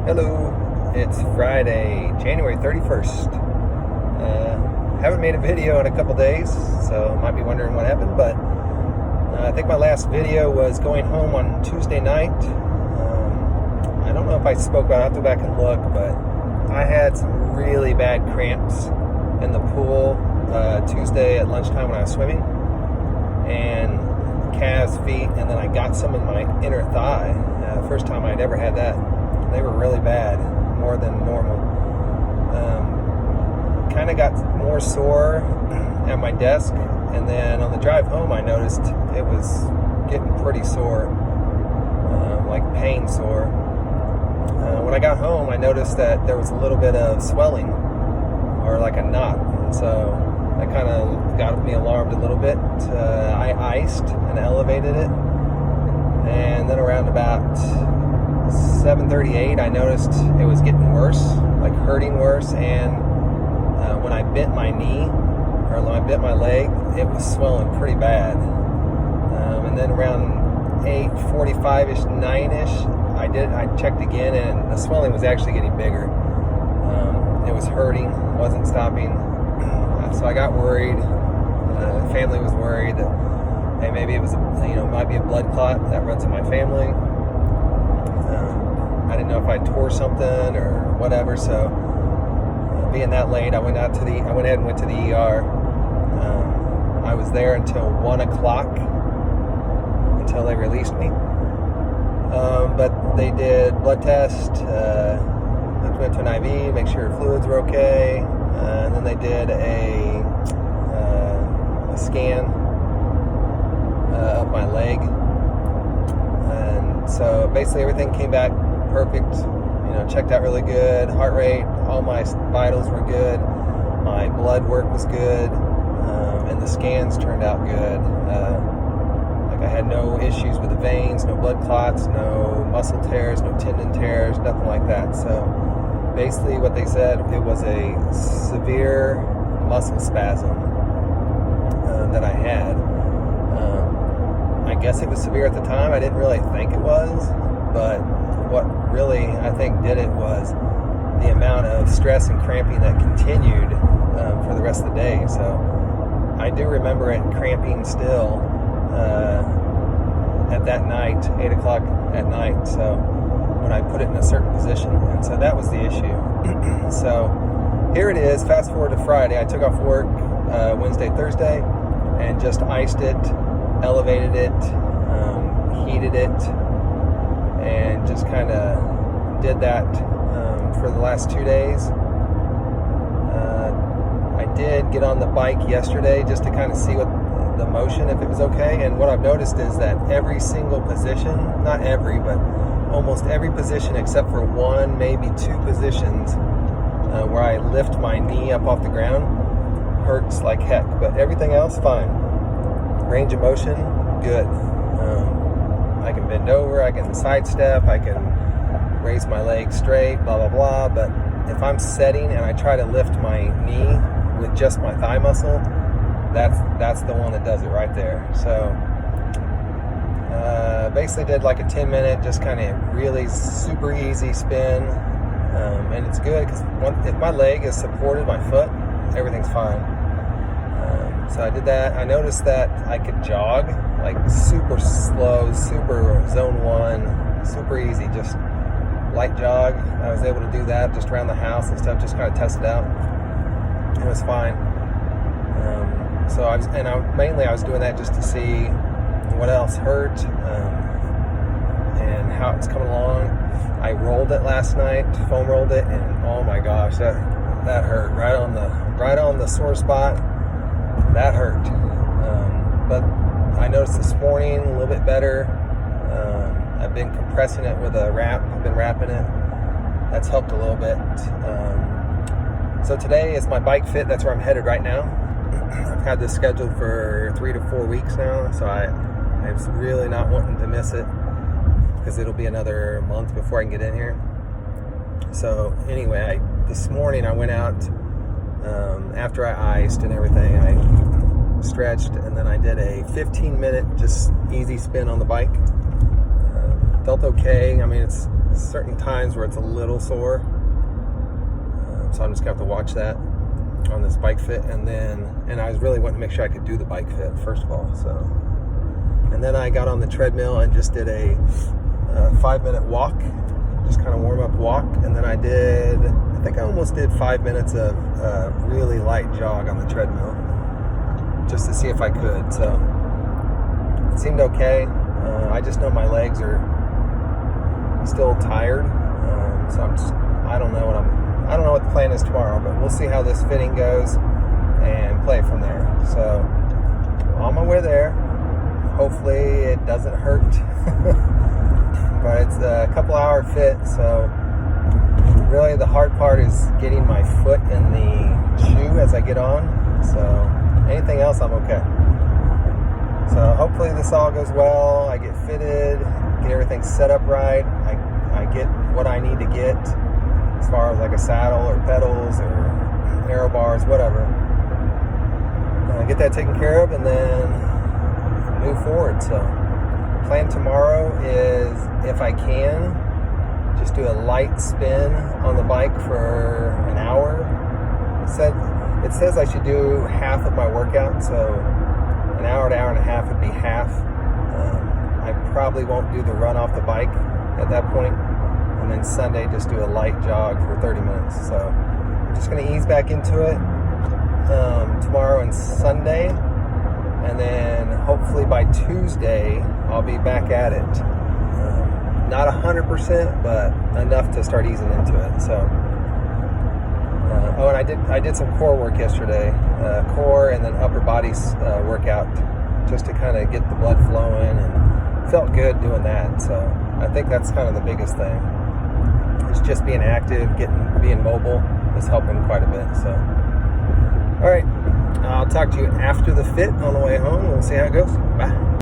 Hello, it's Friday, January 31st. Haven't made a video in a couple days, so might be wondering what happened, but I think my last video was going home on Tuesday night. I don't know if I spoke about it, I'll have to go back and look, but I had some really bad cramps in the pool Tuesday at lunchtime when I was swimming, and calves, feet, and then I got some in my inner thigh. First time I'd ever had that. They were really bad, more than normal. Kind of got more sore at my desk, and then on the drive home I noticed it was getting pretty sore, like pain sore. When I got home I noticed that there was a little bit of swelling, or like a knot, and so that kind of got me alarmed a little bit. I iced and elevated it, and then around about 7:38 I noticed it was getting worse, like hurting worse, and when I bent my knee, or when I bent my leg, it was swelling pretty bad. And then around 8:45ish, 9ish, I checked again, and the swelling was actually getting bigger. It was hurting, wasn't stopping. So I got worried. The family was worried that, hey, maybe it was, might be a blood clot that runs in my family. I didn't know if I tore something or whatever. So being that late, I went ahead and went to the ER. I was there until 1 o'clock until they released me. But they did blood test. I went to an IV, make sure fluids were okay, and then they did a scan of my leg, and so basically everything came back perfect. Checked out really good. Heart rate, all my vitals were good. My blood work was good, and the scans turned out good. I had no issues with the veins, no blood clots, no muscle tears, no tendon tears, nothing like that. So basically what they said, it was a severe muscle spasm that I had. I guess it was severe at the time. I didn't really think it was, but what really I think did it was the amount of stress and cramping that continued for the rest of the day. So I do remember it cramping still at that night, 8 o'clock at night, so when I put it in a certain position, and so that was the issue. So here it is, fast forward to Friday. I took off work Wednesday, Thursday, and just iced it, elevated it, heated it, and just kind of did that for the last 2 days. I did get on the bike yesterday just to kind of see what the motion, if it was okay, and what I've noticed is that every single position, not every, but almost every position except for one, maybe two positions where I lift my knee up off the ground, hurts like heck, but everything else fine. Range of motion, good. I can bend over, I can sidestep, I can raise my leg straight, blah blah blah, but if I'm setting and I try to lift my knee with just my thigh muscle, that's the one that does it right there. So basically did like a 10-minute, just kind of really super easy spin, and it's good because if my leg is supported, my foot, everything's fine. So I did that. I noticed that I could jog like super slow, super zone 1, super easy, just light jog. I was able to do that just around the house and stuff, just kind of test it out. It was fine. So I was doing that just to see what else hurt, and how it's coming along. I rolled it last night, foam rolled it, and oh my gosh, that hurt right on the sore spot. That hurt. But I noticed this morning a little bit better. I've been compressing it with a wrap. I've been wrapping it. That's helped a little bit. So today is my bike fit. That's where I'm headed right now. I've had this scheduled for 3 to 4 weeks now, so I'm really not wanting to miss it because it'll be another month before I can get in here. So anyway, this morning I went out after I iced and everything. I stretched, and then I did a 15-minute just easy spin on the bike. Felt okay. I mean, certain times where it's a little sore. So I'm just gonna have to watch that on this Bike Fit, and I was really wanting to make sure I could do the Bike Fit first of all. So, and then I got on the treadmill and just did a 5-minute walk, just kind of warm up walk, and then I think I almost did 5 minutes of really light jog on the treadmill, just to see if I could. So it seemed okay. I just know my legs are still tired, so I don't know what the plan is tomorrow, but we'll see how this fitting goes and play from there. So on my way there, hopefully it doesn't hurt. But it's a couple hour fit, so really the hard part is getting my foot in the shoe as I get on. So anything else, I'm okay. So hopefully this all goes well. I get fitted, get everything set up right. I get what I need to get as far as like a saddle or pedals or aero bars, whatever. Get that taken care of and then move forward. So plan tomorrow is, if I can, just do a light spin on the bike for an hour. It says I should do half of my workout, so an hour to hour and a half would be half. I probably won't do the run off the bike at that point, and then Sunday just do a light jog for 30 minutes. So I'm just going to ease back into it tomorrow and Sunday, and then hopefully by Tuesday I'll be back at it. Not 100%, but enough to start easing into it. So, and I did some core work yesterday, core and then upper body workout, just to kind of get the blood flowing, and felt good doing that. So I think that's kind of the biggest thing. It's just being active, being mobile is helping quite a bit. So, all right, I'll talk to you after the fit on the way home. We'll see how it goes. Bye.